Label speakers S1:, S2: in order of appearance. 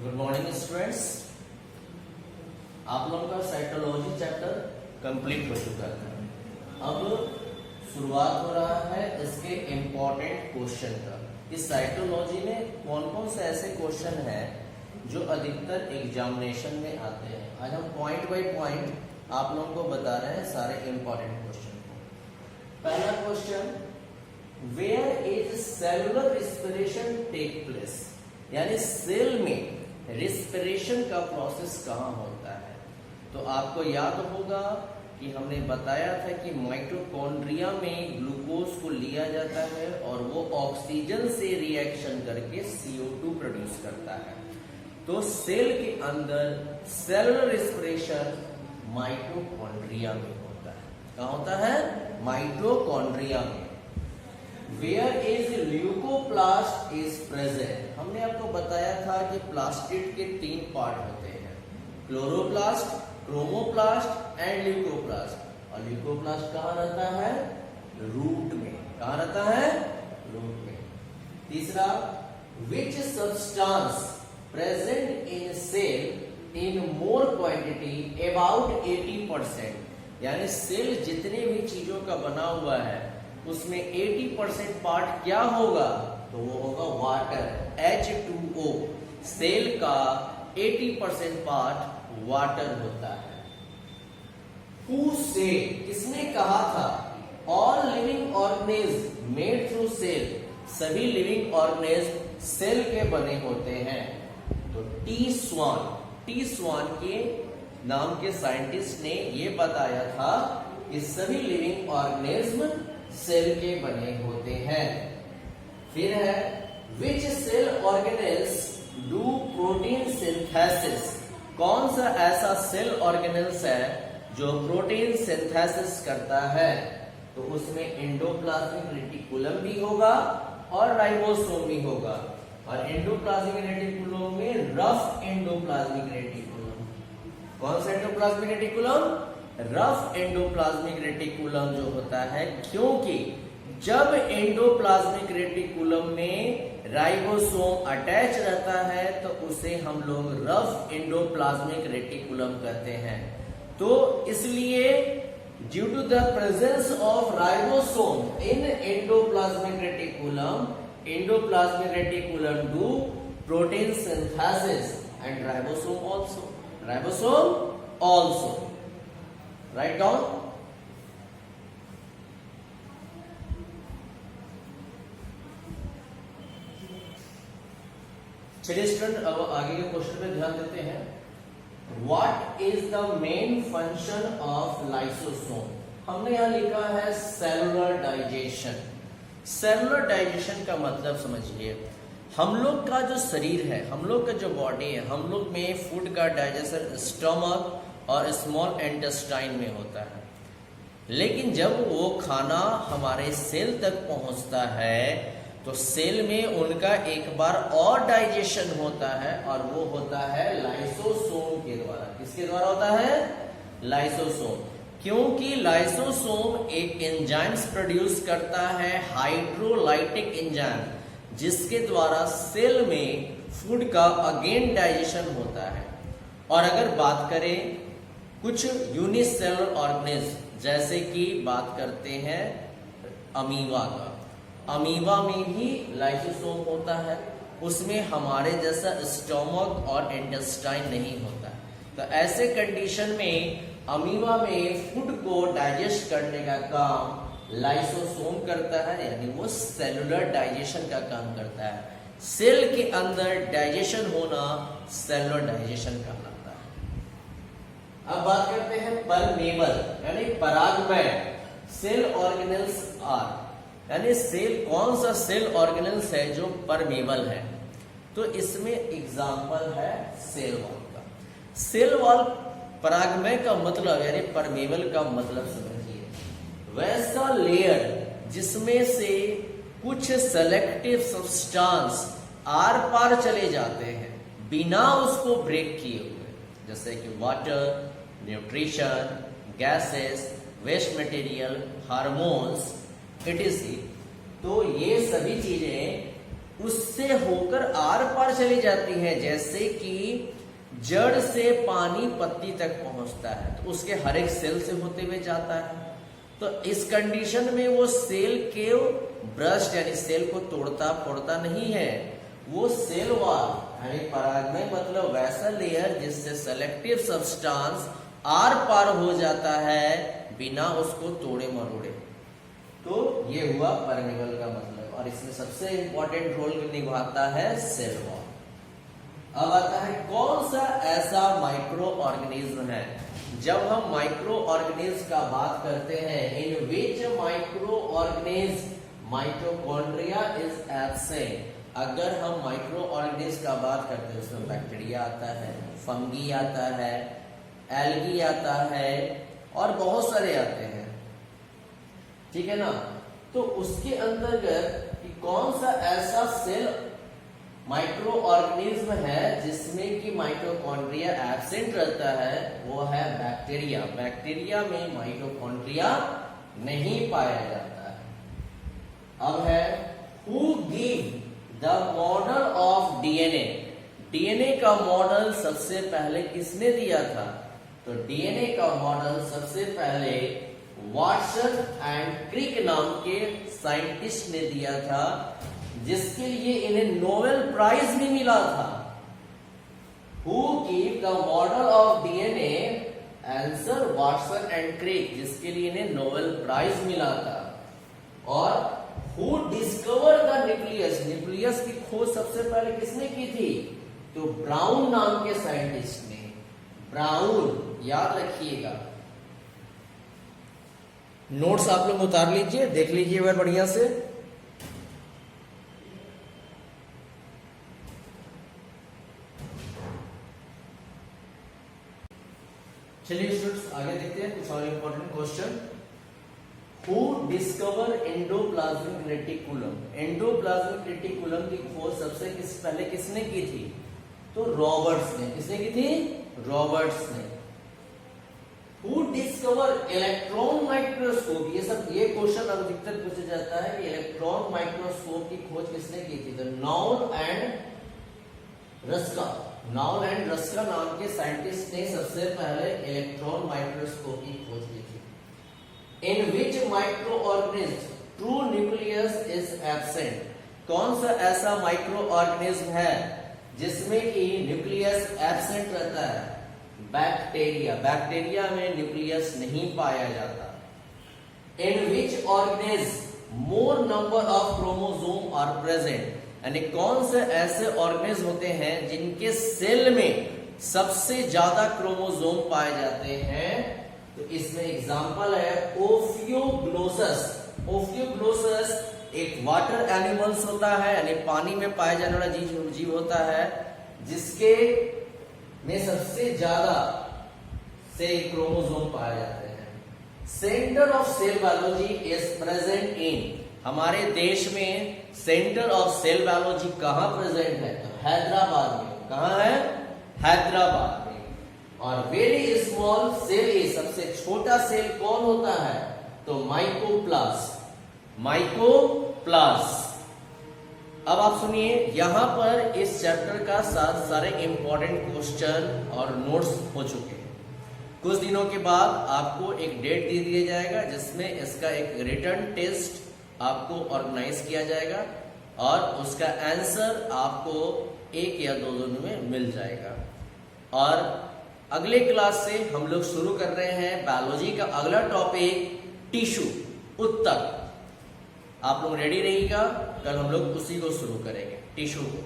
S1: Good morning students. आप लोगों का साइकोलॉजी चैप्टर कंप्लीट हो चुका है। अब शुरुआत हो रहा है इसके इम्पोर्टेंट क्वेश्चन का। इस साइकोलॉजी में कौन कौन से ऐसे क्वेश्चन हैं जो अधिकतर एग्जामिनेशन में आते हैं। आज हम पॉइंट बाय पॉइंट आप लोगों को बता रहे हैं सारे इम्पोर्टेंट क्वेश्चन को। पहला question, where is cellular respiration take place, यानी सेल में रिस्पिरेशन का प्रोसेस कहाँ होता है। तो आपको याद होगा कि हमने बताया था कि माइटोकॉन्ड्रिया में ग्लूकोज को लिया जाता है और वो ऑक्सीजन से रिएक्शन करके CO2 प्रोड्यूस करता है। तो सेल के अंदर सेलुलर रिस्पिरेशन माइटोकॉन्ड्रिया में होता है। कहाँ होता है? माइटोकॉन्ड्रिया में। Where is leucoplast is present, हमने आपको बताया था कि प्लास्टिड के 3 पार्ट होते हैं, क्लोरोप्लास्ट, क्रोमोप्लास्ट एंड ल्यूकोप्लास्ट। और ल्यूकोप्लास्ट कहाँ रहता है? रूट में। कहाँ रहता है? रूट में। तीसरा, which substance present in cell in more quantity about 80%, यानी सेल जितने भी चीजों का बना हुआ है उसमें 80% पार्ट क्या होगा? तो वो होगा वाटर, H2O। सेल का 80% पार्ट वाटर होता है। Who said, किसने कहा था? All living organisms made through cell, सभी लिविंग ऑर्गेनिज्म सेल के बने होते हैं। तो टी स्वान के नाम के साइंटिस्ट ने ये बताया था कि सभी लिविंग ऑर्गेनिज्म सेल के बने होते हैं। फिर है, which cell organelles do protein synthesis, कौन सा ऐसा सेल ऑर्गेनेल्स है जो प्रोटीन सिंथेसिस करता है? तो उसमें एंडोप्लाज्मिक रेटिकुलम भी होगा और राइबोसोम भी होगा। और एंडोप्लाज्मिक रेटिकुलम में रफ एंडोप्लाज्मिक रेटिकुलम, कौन सा endoplasmic reticulum? Rough endoplasmic reticulum जो होता है, क्योंकि जब एंडोप्लाज्मिक रेटिकुलम में राइबोसोम अटैच रहता है तो उसे हम लोग रफ एंडोप्लाज्मिक रेटिकुलम कहते हैं। तो इसलिए due to the presence of ribosome in endoplasmic reticulum do protein synthesis and ribosome also. Right down. चलिए स्टूडेंट, अब आगे के क्वेश्चन पे ध्यान देते हैं। What is the main function of lysosome? हमने यहां लिखा है सेलुलर डाइजेशन। सेलुलर डाइजेशन का मतलब समझिए, हम लोग का जो शरीर है, हम लोग का जो बॉडी है, हम लोग में फूड का डाइजेशन स्टमक और स्मॉल इंटेस्टाइन में होता है। लेकिन जब वो खाना हमारे सेल तक पहुंचता है तो सेल में उनका एक बार और डाइजेशन होता है और वो होता है लाइसोसोम के द्वारा। किसके द्वारा होता है? लाइसोसोम। क्योंकि लाइसोसोम एक एंजाइम्स प्रोड्यूस करता है, हाइड्रोलाइटिक एंजाइम, जिसके द्वारा सेल में फूड का अगेन डाइजेशन होता है। और अगर बात करें कुछ यूनिसेलुलर ऑर्गेनिज्म, जैसे कि बात करते हैं अमीबा का, अमीबा में भी लाइसोसोम होता है, उसमें हमारे जैसा स्टोमक और इंटेस्टाइन नहीं होता। तो ऐसे कंडीशन में अमीबा में फूड को डाइजेस्ट करने का काम लाइसोसोम करता है, यानी वो सेलुलर डाइजेशन का काम करता है। सेल के अंदर डाइजेशन होना सेलुलर डाइजेशन कहलाता है। अब बात करते हैं परमेबल, यानी परागमय सेल ऑर्गेनेल्स आर, यानी सेल, कौन सा सेल ऑर्गेनेल्स है जो परमेबल है? तो इसमें एग्जांपल है सेल वॉल का। सेल वॉल परागमय का मतलब, यानी परमेबल का मतलब समझिए, वैसा लेयर जिसमें से कुछ सेलेक्टिव सब्सटेंस आर पार चले जाते हैं बिना उसको ब्रेक किए हुए, जैसे कि water, nutrition, gases, waste material, hormones, etc। तो ये सभी चीजें उससे होकर आर पार चली जाती हैं, जैसे कि जड़ से पानी पत्ती तक पहुंचता है तो उसके हर एक सेल से होते हुए जाता है। तो इस कंडीशन में वो सेल के ब्रस्ट यानी सेल को तोड़ता फोड़ता नहीं है, वो सेल वॉल यानी परागमय मतलब वैसा लेयर जिससे सेलेक्टिव सब्सटेंस आर पार हो जाता है बिना उसको तोड़े मरोड़े। तो ये हुआ परमेबल का मतलब, और इसमें सबसे इंपॉर्टेंट रोल निभाता है सेल वॉल। अब आता है कौन सा ऐसा माइक्रो ऑर्गेनिज्म है, जब हम माइक्रो ऑर्गेनिज्म का बात करते हैं, in which micro organism mitochondria is absent. अगर हम माइक्रो ऑर्गेनिज्म का बात करते हैं उसमें बैक्टीरिया आता है, फंगी आता है, एल्गी आता है और बहुत सारे आते हैं, ठीक है ना। तो उसके अंतर्गत कौन सा ऐसा सेल माइक्रो ऑर्गेनिज्म है जिसमें कि माइटोकॉन्ड्रिया एब्सेंट रहता है, वो है बैक्टीरिया। बैक्टीरिया में माइटोकॉन्ड्रिया नहीं पाया जाता है। अब है who give the model of DNA. DNA का मॉडल सबसे पहले किसने दिया था? तो डीएनए का मॉडल सबसे पहले वाटसन एंड क्रिक नाम के साइंटिस्ट ने दिया था, जिसके लिए इन्हें नोबेल प्राइज भी मिला था। Who give the model of DNA? Answer Watson and Crick, जिसके लिए इन्हें नोबेल प्राइज मिला था। और who discover the nucleus? Nucleus की खोज सबसे पहले किसने की थी? तो ब्राउन नाम के साइंटिस्ट ने। ब्राउन, याद रखिएगा। नोट्स आप लोग उतार लीजिए, देख लीजिए बार बढ़िया से। चलिए स्टूडेंट्स आगे देखते हैं कुछ और important question. Who discover endoplasmic reticulum? Endoplasmic reticulum की खोज सबसे पहले किसने की थी? तो रॉबर्ट्स ने। किसने की थी? रॉबर्ट्स ने। Who discover electron microscope? ये क्वेश्चन अधिकतर पूछा जाता है कि इलेक्ट्रॉन माइक्रोस्कोप की खोज किसने की थी? तो नाउल एंड रस्का। नाउल एंड रस्का नाम के साइंटिस्ट ने सबसे पहले इलेक्ट्रॉन माइक्रोस्कोप की खोज की थी। In which micro organism true nucleus is absent? कौन सा ऐसा माइक्रो ऑर्गेनिज्म है जिसमें कि न्यूक्लियस एब्सेंट रहता है? बैक्टीरिया। बैक्टीरिया में न्यूक्लियस नहीं पाया जाता। In which organism more number of chromosome are present? यानी कौन से ऐसे ऑर्गेनिज्म होते हैं जिनके सेल में सबसे ज्यादा क्रोमोसोम पाए जाते हैं? तो इसमें एग्जांपल है ओफियोग्लोसस। ओफियोग्लोसस एक वाटर एनिमल्स होता है, यानी पानी में पाया जाने वाला जीव होता है, जिसके में सबसे ज्यादा से क्रोमोसोम पाए जाते हैं। Centre of cell biology is present in? हमारे देश में सेंटर ऑफ सेल बायोलॉजी कहां प्रेजेंट है? तो हैदराबाद में। कहां है? हैदराबाद में। और वेरी स्मॉल सेल इज? सबसे छोटा सेल कौन होता है? तो माइकोप्लास्ट। माइकोप्लास्ट। अब आप सुनिए, यहां पर इस चैप्टर का सारे इंपॉर्टेंट क्वेश्चन और नोट्स हो चुके हैं। कुछ दिनों के बाद आपको एक डेट दे दिया जाएगा जिसमें इसका एक रिटन टेस्ट आपको ऑर्गेनाइज किया जाएगा और उसका आंसर आपको 1 या 2 दिन में मिल जाएगा। और अगले क्लास से हम लोग शुरू कर रहे हैं बायोलॉजी का अगला टॉपिक टिश्यू, ऊतक। आप लोग रेडी रहिएगा, कल हम लोग उसी को शुरू करेंगे, टिश्यू को।